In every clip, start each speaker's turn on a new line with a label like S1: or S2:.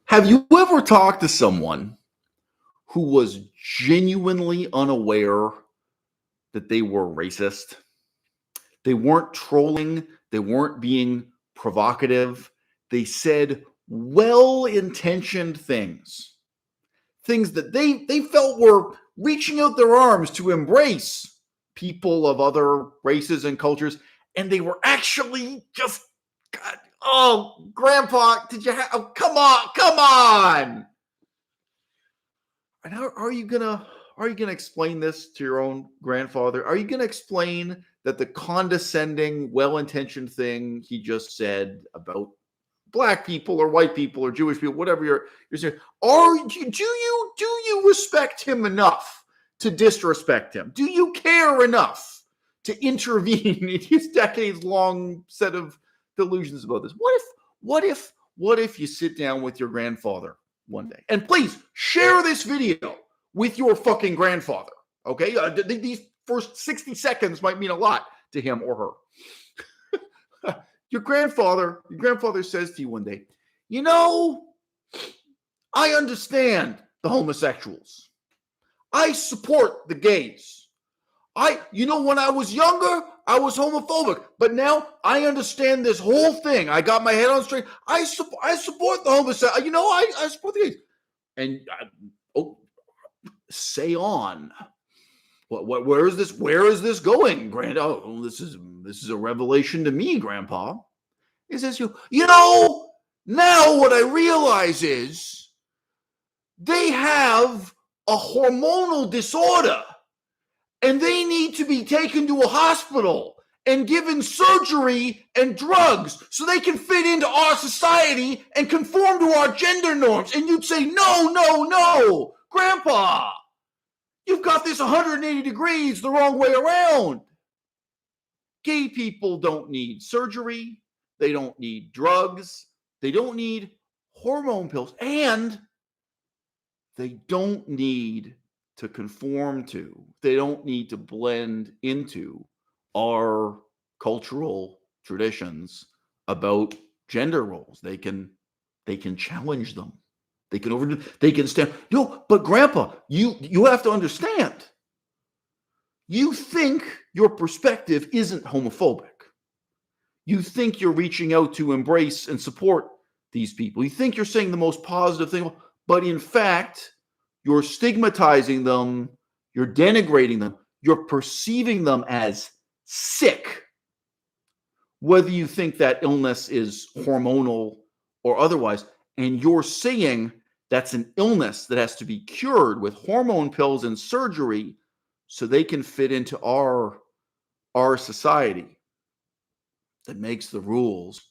S1: Have you ever talked to someone who was genuinely unaware that they were racist? They weren't trolling, they weren't being provocative. They said well-intentioned things that they felt were reaching out their arms to embrace people of other races and cultures, and they were actually just, God, oh, Grandpa, did you have? Oh, come on! And how are you gonna explain this to your own grandfather? Are you gonna explain that the condescending, well-intentioned thing he just said about black people or white people or Jewish people, whatever you're saying, do you respect him enough to disrespect him? Do you care enough to intervene in his decades-long set of delusions about this? What if you sit down with your grandfather one day, and please share this video with your fucking grandfather? Okay, these first 60 seconds might mean a lot to him or her. Your grandfather says to you one day, I understand the homosexuals. I support the gays. When I was younger, I was homophobic, but now I understand this whole thing. I got my head on straight. I support the homosexuals. I support the gays. And say on. Where is this? Where is this going, Grand? Oh, this is a revelation to me, Grandpa. He says, now what I realize is they have a hormonal disorder, and they need to be taken to a hospital and given surgery and drugs so they can fit into our society and conform to our gender norms. And you'd say, no, Grandpa, you've got this 180 degrees the wrong way around. Gay people don't need surgery. They don't need drugs. They don't need hormone pills. And they don't need to conform to, they don't need to blend into our cultural traditions about gender roles. They can challenge them. They can stand. But Grandpa, you have to understand. You think your perspective isn't homophobic. You think you're reaching out to embrace and support these people. You think you're saying the most positive thing, but in fact, you're stigmatizing them, you're denigrating them, you're perceiving them as sick, whether you think that illness is hormonal or otherwise, and you're saying that's an illness that has to be cured with hormone pills and surgery so they can fit into our society that makes the rules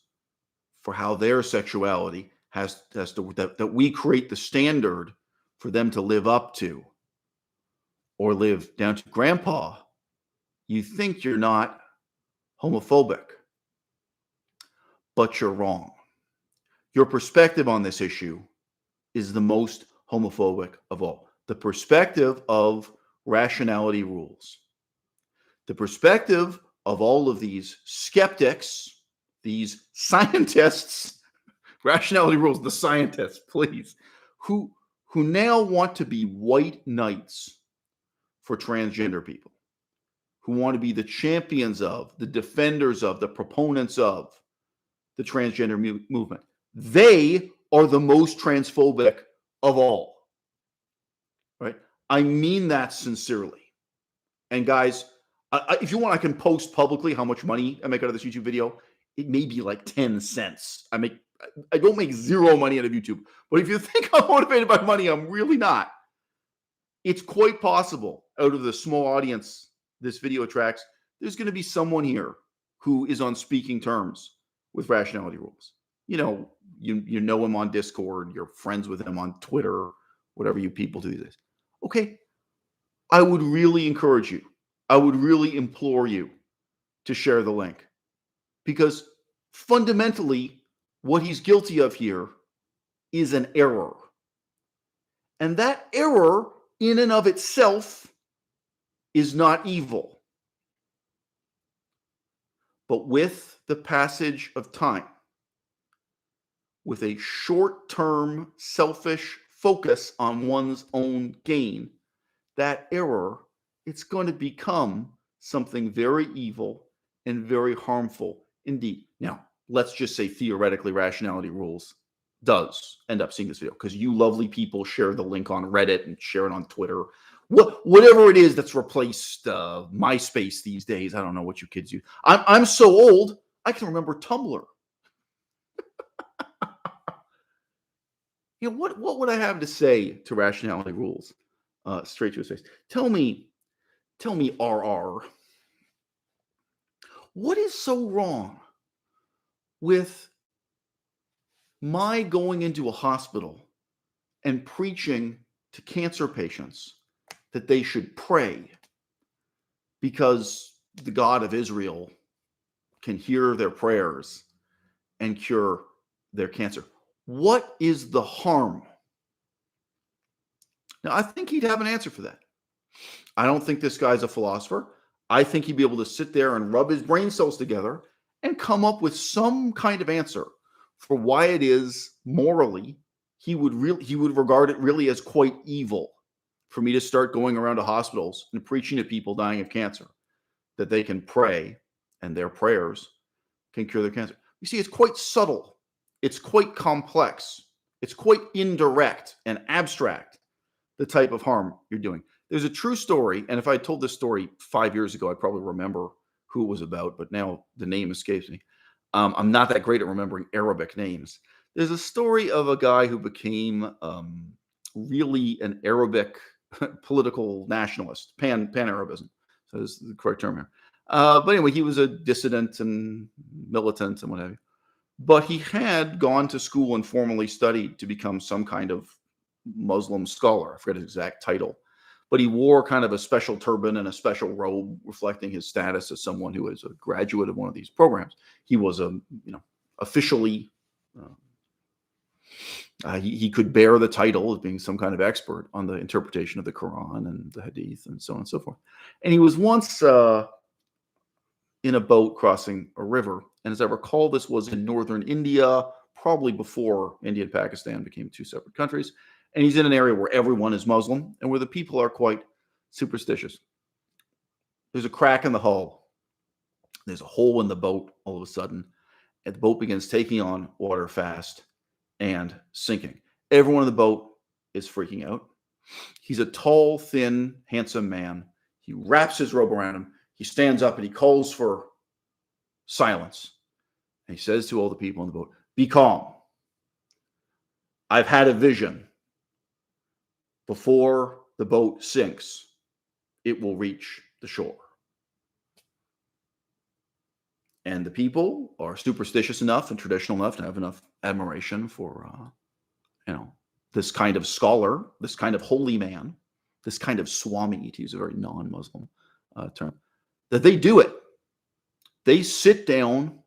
S1: for how their sexuality has to, that we create the standard for them to live up to or live down to. Grandpa, you think you're not homophobic, but you're wrong. Your perspective on this issue is the most homophobic of all. The perspective of rationality rules. The perspective of all of these skeptics, these scientists, rationality rules, the scientists, please, who now want to be white knights for transgender people, who want to be the champions of, the defenders of, the proponents of the transgender movement. They are the most transphobic of all, right? I mean that sincerely. And guys, if you want, I can post publicly how much money I make out of this YouTube video. It may be like 10 cents. I don't make zero money out of YouTube. But if you think I'm motivated by money, I'm really not. It's quite possible out of the small audience this video attracts, there's going to be someone here who is on speaking terms with rationality rules. You know him on Discord, you're friends with him on Twitter, whatever you people do this. Okay, I would really encourage you, I would really implore you to share the link, because fundamentally what he's guilty of here is an error. And that error in and of itself is not evil. But with the passage of time, with a short-term selfish focus on one's own gain, that error, it's going to become something very evil and very harmful indeed. Now, let's just say theoretically Rationality Rules does end up seeing this video because you lovely people share the link on Reddit and share it on Twitter. Whatever it is that's replaced MySpace these days. I don't know what you kids use. I'm so old, I can remember Tumblr. What would I have to say to Rationality Rules? Straight to his face. Tell me, RR, what is so wrong with my going into a hospital and preaching to cancer patients that they should pray because the God of Israel can hear their prayers and cure their cancer? What is the harm? Now, I think he'd have an answer for that. I don't think this guy's a philosopher. I think he'd be able to sit there and rub his brain cells together and come up with some kind of answer for why it is morally he would regard it really as quite evil for me to start going around to hospitals and preaching to people dying of cancer that they can pray and their prayers can cure their cancer. You see, it's quite subtle. It's quite complex. It's quite indirect and abstract, the type of harm you're doing. There's a true story, and if I told this story 5 years ago, I'd probably remember who it was about, but now the name escapes me. I'm not that great at remembering Arabic names. There's a story of a guy who became really an Arabic political nationalist, pan-Arabism. So that's the correct term here. But anyway, he was a dissident and militant and what have you. But he had gone to school and formally studied to become some kind of Muslim scholar. I forget his exact title. But he wore kind of a special turban and a special robe reflecting his status as someone who is a graduate of one of these programs. He was officially, he could bear the title of being some kind of expert on the interpretation of the Quran and the Hadith and so on and so forth. And he was once in a boat crossing a river. And as I recall, this was in northern India, probably before India and Pakistan became two separate countries. And he's in an area where everyone is Muslim and where the people are quite superstitious. There's a crack in the hull. There's a hole in the boat all of a sudden. And the boat begins taking on water fast and sinking. Everyone in the boat is freaking out. He's a tall, thin, handsome man. He wraps his robe around him. He stands up and he calls for silence. And he says to all the people in the boat, "Be calm. I've had a vision. Before the boat sinks, it will reach the shore." And the people are superstitious enough and traditional enough to have enough admiration for, this kind of scholar, this kind of holy man, this kind of Swami, to use a very non-Muslim term, that they do it. They sit down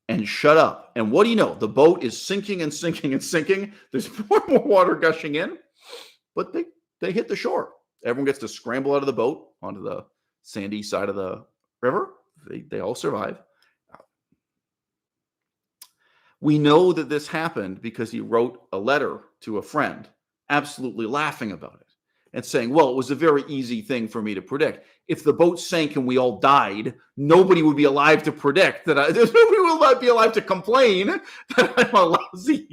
S1: and shut up. And what do you know? The boat is sinking and sinking and sinking. There's more and more water gushing in. But they hit the shore. Everyone gets to scramble out of the boat onto the sandy side of the river. They all survive. We know that this happened because he wrote a letter to a friend, absolutely laughing about it and saying, well, it was a very easy thing for me to predict. If the boat sank and we all died, nobody would be alive to predict that. Nobody will be alive to complain that I'm a lousy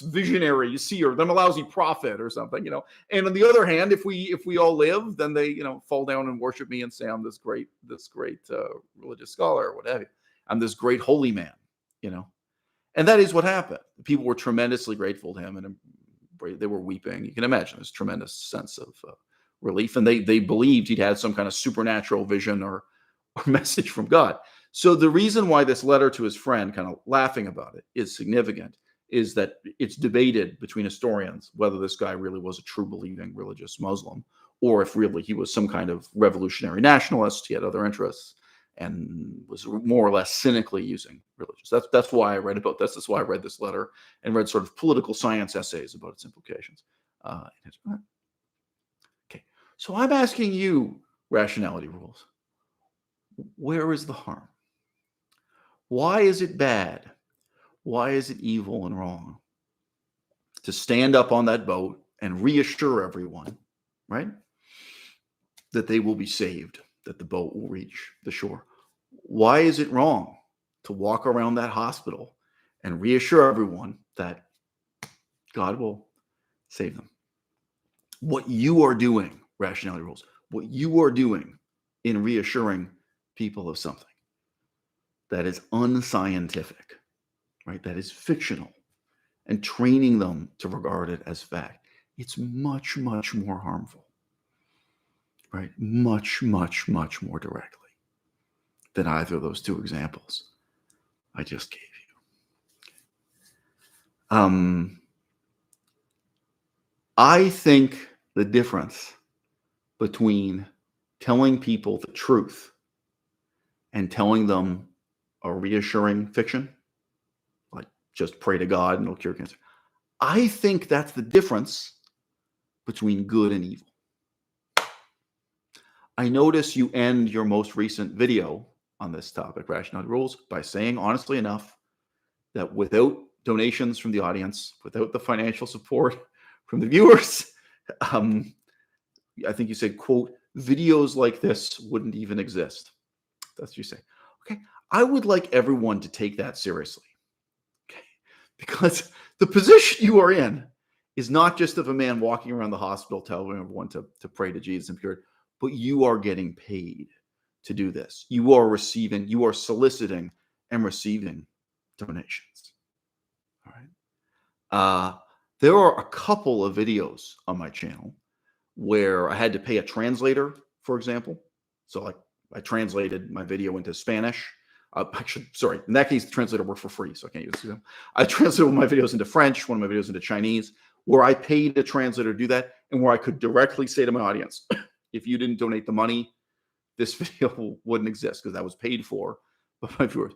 S1: visionary seer, I'm a lousy prophet or something, And on the other hand, if we all live, then they, fall down and worship me and say I'm this great religious scholar or what have you. I'm this great holy man, And that is what happened. People were tremendously grateful to him and they were weeping. You can imagine this tremendous sense of relief. And they believed he'd had some kind of supernatural vision or message from God. So the reason why this letter to his friend, kind of laughing about it, is significant is that it's debated between historians whether this guy really was a true believing religious Muslim or if really he was some kind of revolutionary nationalist. He had other interests and was more or less cynically using religions. That's why I read about this. That's why I read this letter and read sort of political science essays about its implications. Okay, so I'm asking you, Rationality Rules, where is the harm? Why is it bad? why is it evil and wrong to stand up on that boat and reassure everyone, right, that they will be saved, that the boat will reach the shore? Why is it wrong to walk around that hospital and reassure everyone that God will save them? What you are doing, rationality rules, what you are doing in reassuring people of something that is unscientific, right, that is fictional, and training them to regard it as fact, it's much, much more harmful, right? Much, much, much more directly than either of those two examples I just gave you. I think the difference between telling people the truth and telling them a reassuring fiction, like just pray to God and it'll cure cancer, I think that's the difference between good and evil. I notice you end your most recent video on this topic, Rationality Rules, by saying, honestly enough, that without donations from the audience, without the financial support from the viewers, I think you said, quote, videos like this wouldn't even exist. That's what you say. Okay. I would like everyone to take that seriously. Okay. Because the position you are in is not just of a man walking around the hospital telling everyone to pray to Jesus and purity, but you are getting paid to do this. You are soliciting and receiving donations. All right. There are a couple of videos on my channel where I had to pay a translator, for example. So I translated my video into Spanish. Actually, sorry, in that case, the translator worked for free, so I can't use it. I translated one of my videos into French, one of my videos into Chinese, where I paid a translator to do that, and where I could directly say to my audience, if you didn't donate the money, this video wouldn't exist because that was paid for by my viewers.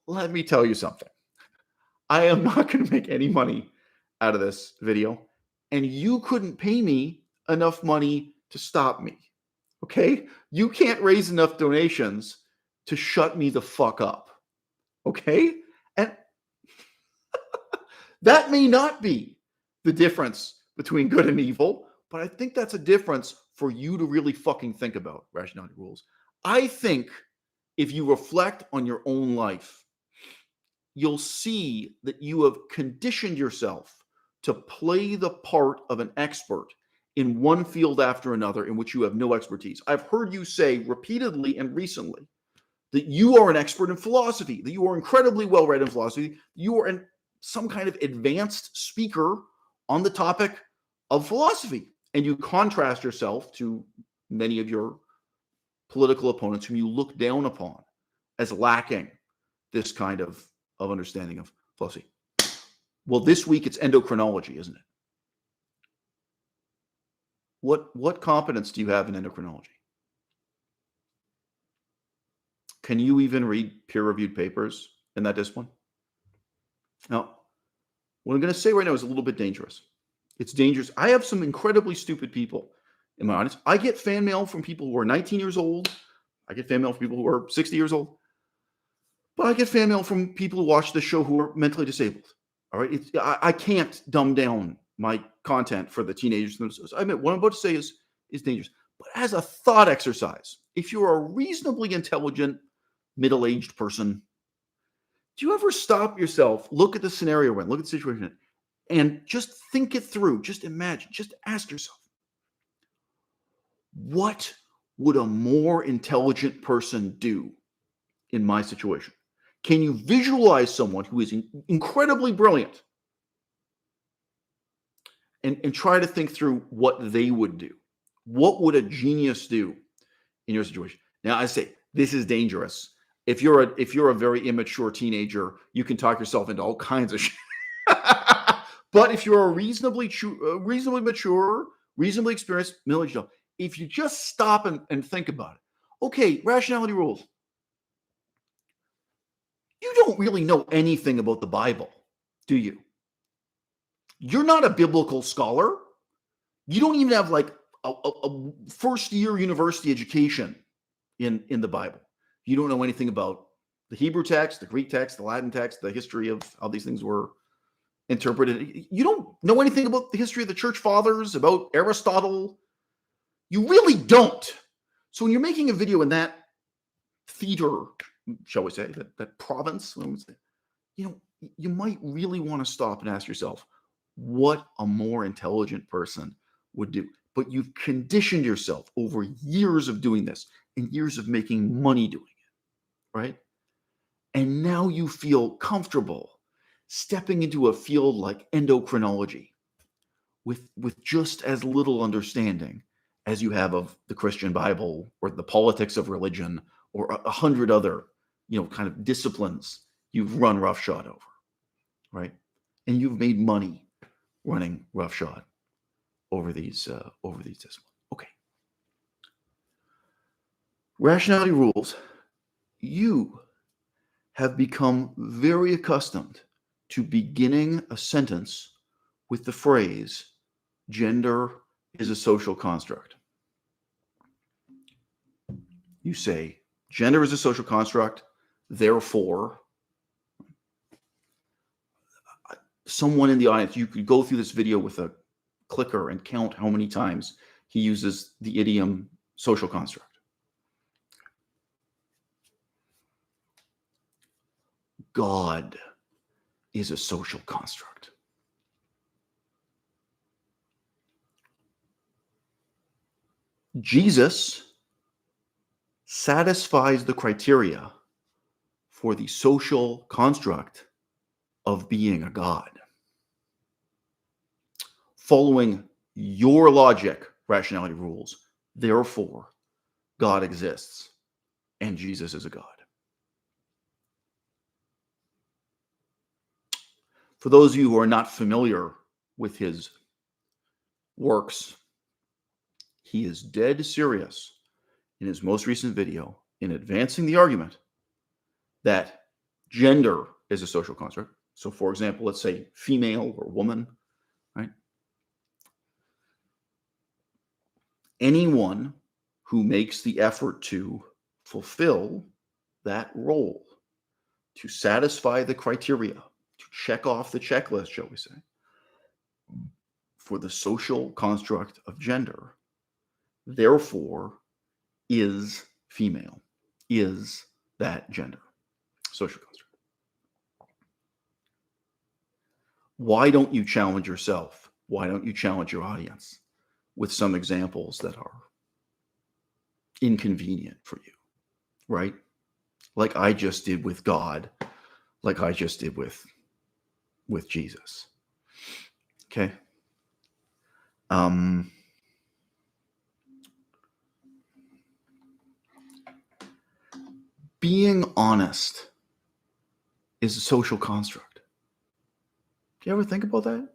S1: Let me tell you something. I am not going to make any money out of this video, and you couldn't pay me enough money to stop me. Okay? You can't raise enough donations to shut me the fuck up. Okay? And that may not be the difference between good and evil, but I think that's a difference for you to really fucking think about, Rationality Rules. I think if you reflect on your own life, you'll see that you have conditioned yourself to play the part of an expert in one field after another in which you have no expertise. I've heard you say repeatedly and recently that you are an expert in philosophy, that you are incredibly well read in philosophy, you are some kind of advanced speaker on the topic of philosophy. And you contrast yourself to many of your political opponents whom you look down upon as lacking this kind of understanding of philosophy. Well, this week it's endocrinology, isn't it? What competence do you have in endocrinology? Can you even read peer-reviewed papers in that discipline? Now, what I'm going to say right now is a little bit dangerous. It's dangerous. I have some incredibly stupid people in my audience. I get fan mail from people who are 19 years old. I get fan mail from people who are 60 years old. But I get fan mail from people who watch the show who are mentally disabled. All right. I can't dumb down my content for the teenagers. I mean, what I'm about to say is dangerous. But as a thought exercise, if you're a reasonably intelligent, middle-aged person, do you ever stop yourself, look at the scenario we're in, look at the situation, and just think it through? Just imagine, just ask yourself, what would a more intelligent person do in my situation? Can you visualize someone who is incredibly brilliant and try to think through what they would do? What would a genius do in your situation? Now, I say this is dangerous. If you're a very immature teenager, you can talk yourself into all kinds of shit. But if you're a reasonably mature, reasonably experienced middle-aged adult, if you just stop and think about it, okay, rationality rules. You don't really know anything about the Bible, do you? You're not a biblical scholar. You don't even have like a first-year university education in the Bible. You don't know anything about the Hebrew text, the Greek text, the Latin text, the history of how these things were interpreted. You don't know anything about the history of the church fathers, about Aristotle. You really don't. So when you're making a video in that theater, shall we say, that province, you might really want to stop and ask yourself what a more intelligent person would do. But you've conditioned yourself over years of doing this and years of making money doing it, right? And now you feel comfortable stepping into a field like endocrinology with just as little understanding as you have of the Christian Bible or the politics of religion or 100 other, kind of disciplines you've run roughshod over, right? And you've made money running roughshod over these disciplines. Okay. Rationality rules. You have become very accustomed to beginning a sentence with the phrase, gender is a social construct. You say, gender is a social construct, therefore, someone in the audience, you could go through this video with a clicker and count how many times he uses the idiom social construct. God is a social construct. Jesus satisfies the criteria for the social construct of being a God. Following your logic, rationality rules, therefore, God exists and Jesus is a God. For those of you who are not familiar with his works, he is dead serious in his most recent video in advancing the argument that gender is a social construct. So, for example, let's say female or woman, right? Anyone who makes the effort to fulfill that role, to satisfy the criteria, to check off the checklist, shall we say, for the social construct of gender, therefore is female, is that gender, social construct. Why don't you challenge yourself? Why don't you challenge your audience with some examples that are inconvenient for you, right? Like I just did with God, like I just did with Jesus. Okay. Being honest is a social construct. Do you ever think about that?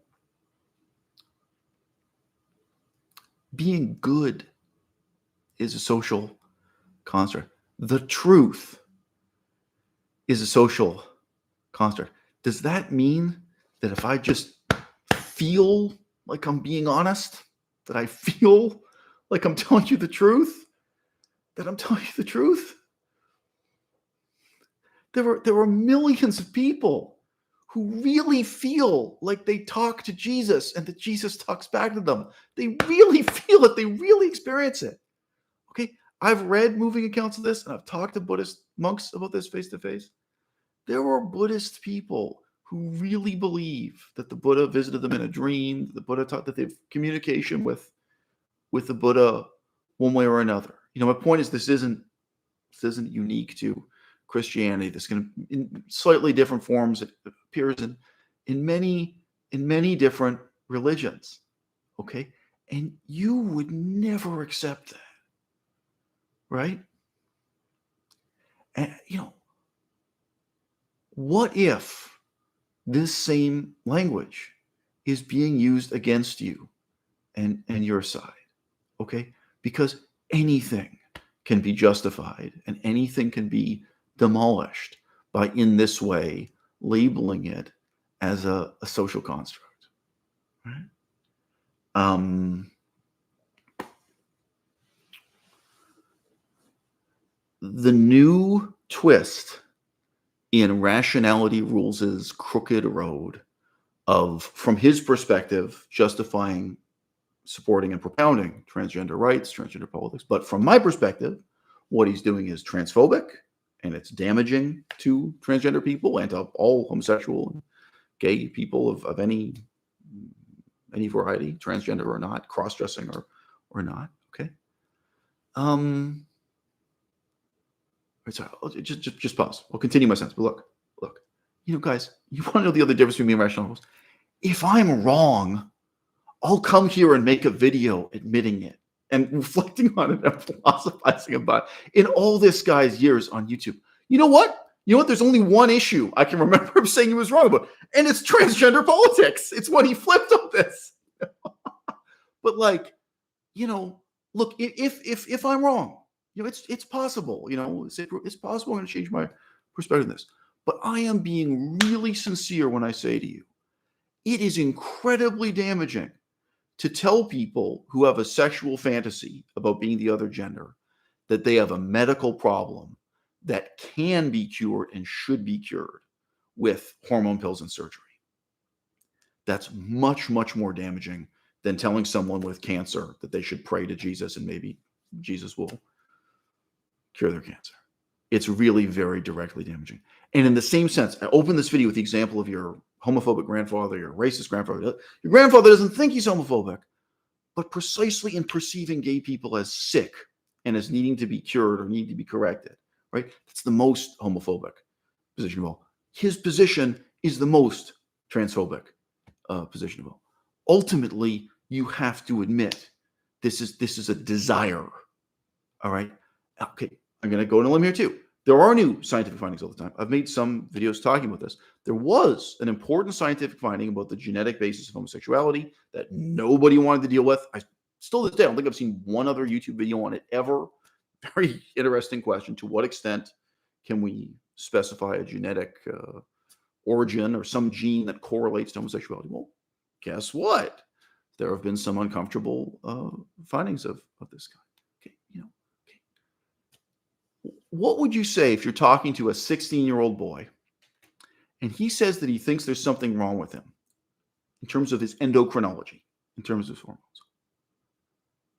S1: Being good is a social construct. The truth is a social construct. Does that mean that if I just feel like I'm being honest, that I feel like I'm telling you the truth, that I'm telling you the truth? There were millions of people who really feel like they talk to Jesus and that Jesus talks back to them. They really feel it. They really experience it. Okay, I've read moving accounts of this and I've talked to Buddhist monks about this face to face. There were Buddhist people who really believe that the Buddha visited them in a dream, the Buddha taught that they have communication with the Buddha one way or another. My point is this isn't unique to Christianity. This can, in slightly different forms, it appears in many different religions. Okay, and you would never accept that, right? And what if this same language is being used against you and your side? Okay, because anything can be justified and anything can be demolished by, in this way, labeling it as a social construct. Right? The new twist in Rationality Rules' crooked road of, from his perspective, justifying, supporting, and propounding transgender rights, transgender politics. But from my perspective, what he's doing is transphobic, and it's damaging to transgender people and to all homosexual and gay people of any variety, transgender or not, cross-dressing or not. Okay. Sorry, just pause. I'll continue my sentence. But look, guys, you want to know the other difference between me and Rational Rules? If I'm wrong, I'll come here and make a video admitting it and reflecting on it and philosophizing about it in all this guy's years on YouTube. You know what? There's only one issue I can remember him saying he was wrong about, and it's transgender politics. It's when he flipped on this. But look, if I'm wrong, it's possible. It's possible I'm going to change my perspective on this. But I am being really sincere when I say to you, it is incredibly damaging to tell people who have a sexual fantasy about being the other gender that they have a medical problem that can be cured and should be cured with hormone pills and surgery. That's much, much more damaging than telling someone with cancer that they should pray to Jesus and maybe Jesus will cure their cancer. It's really very directly damaging. And in the same sense, I opened this video with the example of your homophobic grandfather, your racist grandfather. Your grandfather doesn't think he's homophobic, but precisely in perceiving gay people as sick and as needing to be cured or need to be corrected, right? That's the most homophobic position of all. His position is the most transphobic position of all. Ultimately, you have to admit this is a desire. All right. Okay. I'm going to go on a limb here too. There are new scientific findings all the time. I've made some videos talking about this. There was an important scientific finding about the genetic basis of homosexuality that nobody wanted to deal with. Still to this day, I don't think I've seen one other YouTube video on it ever. Very interesting question. To what extent can we specify a genetic origin or some gene that correlates to homosexuality? Well, guess what? There have been some uncomfortable findings of this guy. Okay, what would you say if you're talking to a 16-year-old boy and he says that he thinks there's something wrong with him in terms of his endocrinology, in terms of his hormones?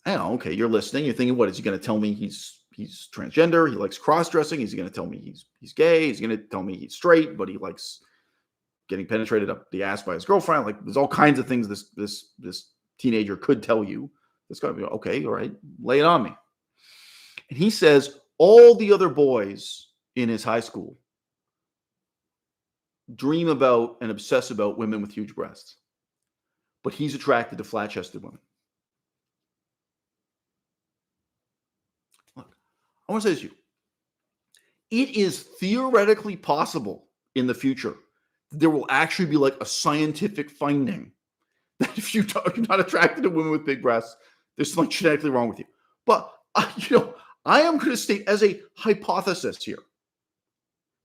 S1: I know, okay, you're listening. You're thinking, what, is he going to tell me he's transgender? He likes cross-dressing? Is he going to tell me he's gay? Is he going to tell me he's straight, but he likes getting penetrated up the ass by his girlfriend? Like, there's all kinds of things this teenager could tell you. It's got to be, okay, all right, lay it on me. And he says all the other boys in his high school dream about and obsess about women with huge breasts, but he's attracted to flat-chested women. Look, I want to say this to you. It is theoretically possible in the future that there will actually be like a scientific finding that if you're not attracted to women with big breasts, there's something genetically wrong with you. But, I am going to state as a hypothesis here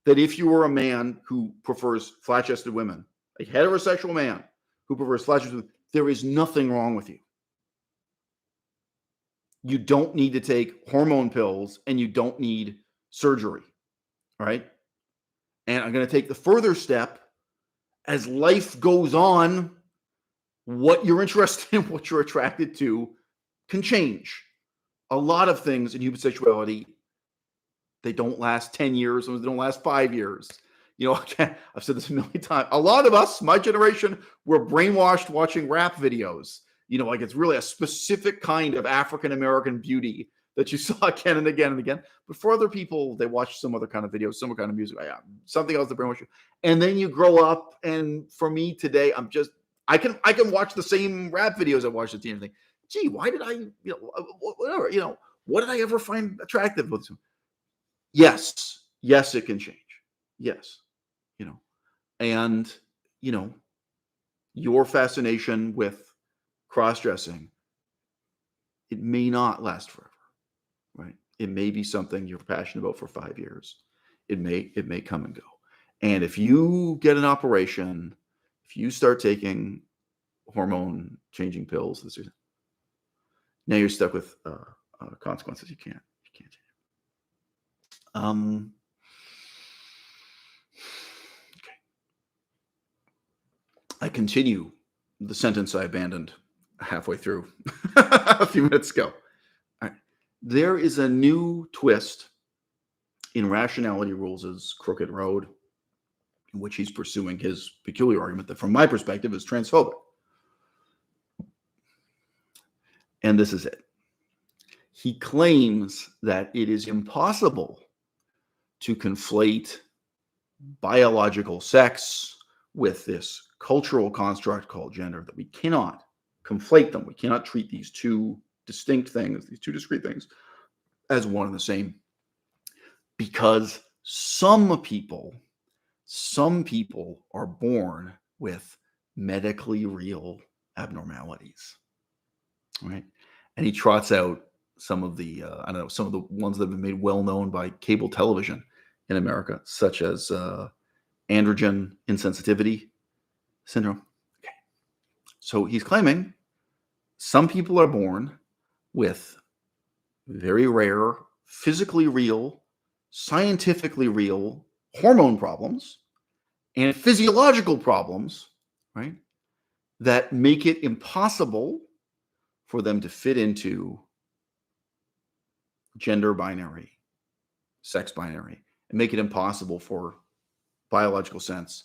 S1: that if you were a man who prefers flat-chested women, a heterosexual man who prefers flat-chested women, there is nothing wrong with you. You don't need to take hormone pills and you don't need surgery, right? And I'm going to take the further step. As life goes on, what you're interested in, what you're attracted to can change. A lot of things in human sexuality, they don't last 10 years, they don't last 5 years. I've said this a million times. A lot of us, my generation, were brainwashed watching rap videos. Like it's really a specific kind of African-American beauty that you saw again and again and again. But for other people, they watch some other kind of videos, some kind of music, something else to brainwash you. And then you grow up. And for me today, I can watch the same rap videos I watched at the end and think, gee, why did I, whatever, what did I ever find attractive with them? Yes, it can change. Yes, and, your fascination with cross-dressing, it may not last forever, right? It may be something you're passionate about for 5 years. It may come and go. And if you get an operation, if you start taking hormone changing pills, now you're stuck with consequences. You can't change. I continue the sentence I abandoned halfway through a few minutes ago. All right. There is a new twist in Rationality Rules' Crooked Road, in which he's pursuing his peculiar argument that, from my perspective, is transphobic. And this is it. He claims that it is impossible to conflate biological sex with this cultural construct called gender, that we cannot conflate them. We cannot treat these two distinct things, these two discrete things, as one and the same, because some people are born with medically real abnormalities, right? And he trots out some of the some of the ones that have been made well known by cable television in America, such as androgen insensitivity syndrome. Okay. So he's claiming some people are born with very rare, physically real, scientifically real hormone problems and physiological problems, right, that make it impossible for them to fit into gender binary, sex binary, and make it impossible for biological sense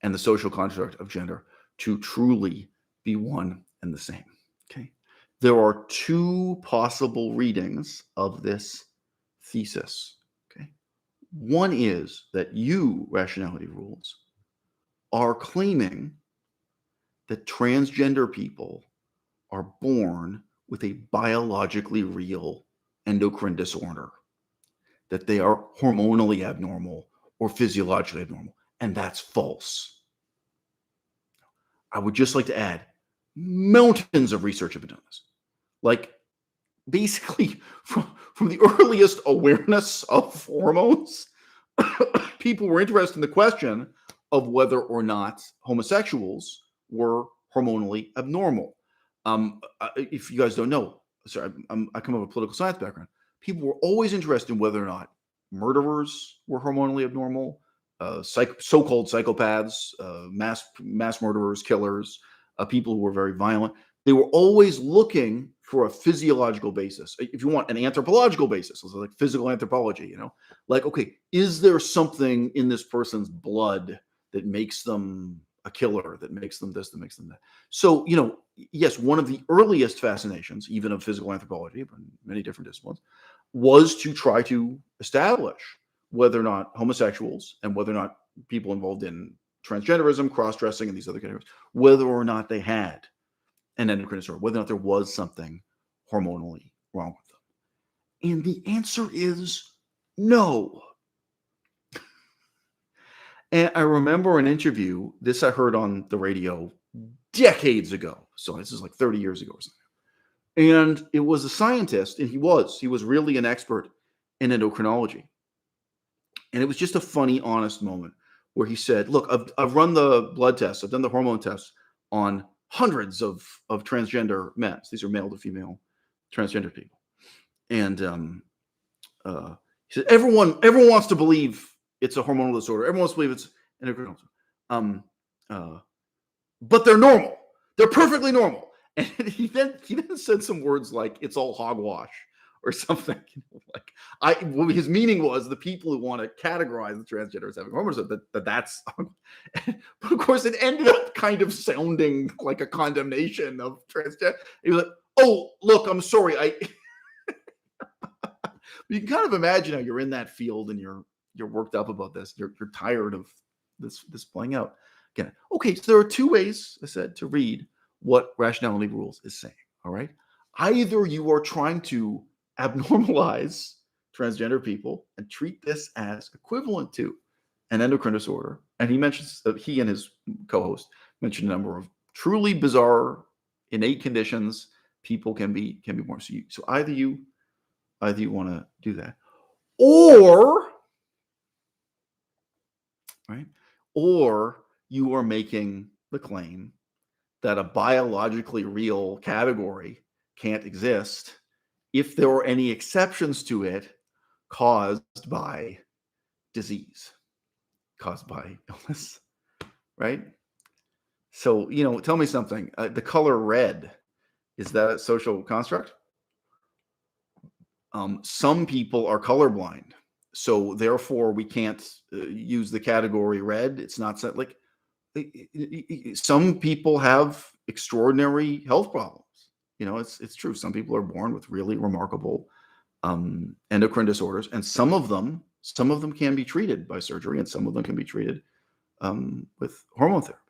S1: and the social construct of gender to truly be one and the same. Okay. There are two possible readings of this thesis. Okay. One is that you, Rationality Rules, are claiming that transgender people are born with a biologically real endocrine disorder, that they are hormonally abnormal or physiologically abnormal, and that's false. I would just like to add, mountains of research have been done this. Like, basically, from the earliest awareness of hormones, people were interested in the question of whether or not homosexuals were hormonally abnormal. If you guys don't know, sorry, I come from a political science background. People were always interested in whether or not murderers were hormonally abnormal, so-called psychopaths, mass murderers, killers, people who were very violent. They were always looking for a physiological basis. If you want an anthropological basis, so like physical anthropology, like, okay, is there something in this person's blood that makes them a killer, that makes them this, that makes them that? So, yes, one of the earliest fascinations, even of physical anthropology, but many different disciplines, was to try to establish whether or not homosexuals and whether or not people involved in transgenderism, cross-dressing, and these other categories, whether or not they had an endocrine disorder, whether or not there was something hormonally wrong with them. And the answer is no. And I remember an interview, this I heard on the radio decades ago. So this is like 30 years ago or something. And it was a scientist, and he was really an expert in endocrinology. And it was just a funny, honest moment where he said, look, I've run the blood tests, I've done the hormone tests on hundreds of transgender men. These are male to female transgender people. And he said, everyone wants to believe it's a hormonal disorder. Everyone wants to believe it's endocrine disorder. But they're normal. They're perfectly normal. And he then said some words like, it's all hogwash or something. What his meaning was, the people who want to categorize the transgender as having hormones, that's, but of course it ended up kind of sounding like a condemnation of transgender. He was like, oh, look, I'm sorry. You can kind of imagine how you're in that field and you're worked up about this. You're tired of this playing out. Again, okay, so there are two ways, I said, to read what Rationality Rules is saying, all right? Either you are trying to abnormalize transgender people and treat this as equivalent to an endocrine disorder, and he mentions that he and his co-host mentioned a number of truly bizarre innate conditions people can be born. So either you want to do that, or you are making the claim that a biologically real category can't exist if there are any exceptions to it caused by disease, caused by illness, right? So, tell me something. The color red, is that a social construct? Some people are colorblind, so therefore we can't use the category red. It's not set like some people have extraordinary health problems. It's true. Some people are born with really remarkable endocrine disorders, and some of them can be treated by surgery, and some of them can be treated with hormone therapy.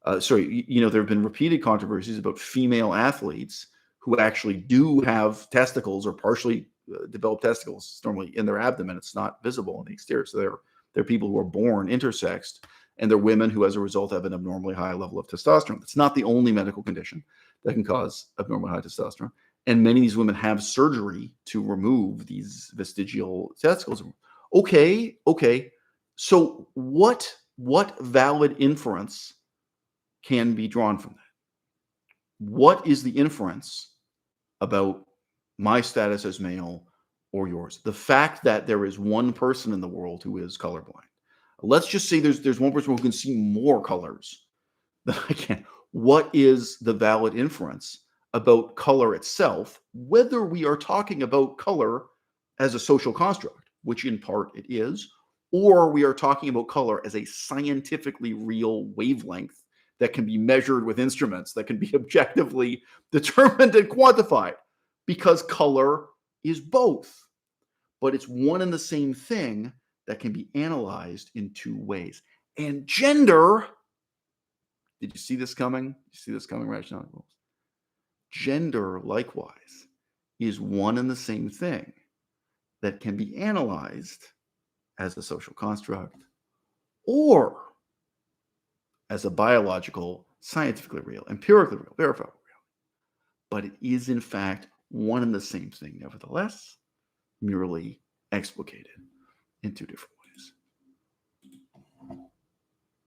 S1: There have been repeated controversies about female athletes who actually do have testicles or partially developed testicles. It's normally in their abdomen. It's not visible on the exterior. So they're people who are born intersexed, and they're women who, as a result, have an abnormally high level of testosterone. It's not the only medical condition that can cause abnormally high testosterone. And many of these women have surgery to remove these vestigial testicles. Okay. So what valid inference can be drawn from that? What is the inference about my status as male or yours? The fact that there is one person in the world who is colorblind. Let's just say there's one person who can see more colors than I can. What is the valid inference about color itself, whether we are talking about color as a social construct, which in part it is, or we are talking about color as a scientifically real wavelength that can be measured with instruments, that can be objectively determined and quantified, because color is both, but it's one and the same thing that can be analyzed in two ways. And gender, did you see this coming? You see this coming, Rationality? Gender, likewise, is one and the same thing that can be analyzed as a social construct or as a biological, scientifically real, empirically real, verifiable real. But it is, in fact, one and the same thing, nevertheless, merely explicated in two different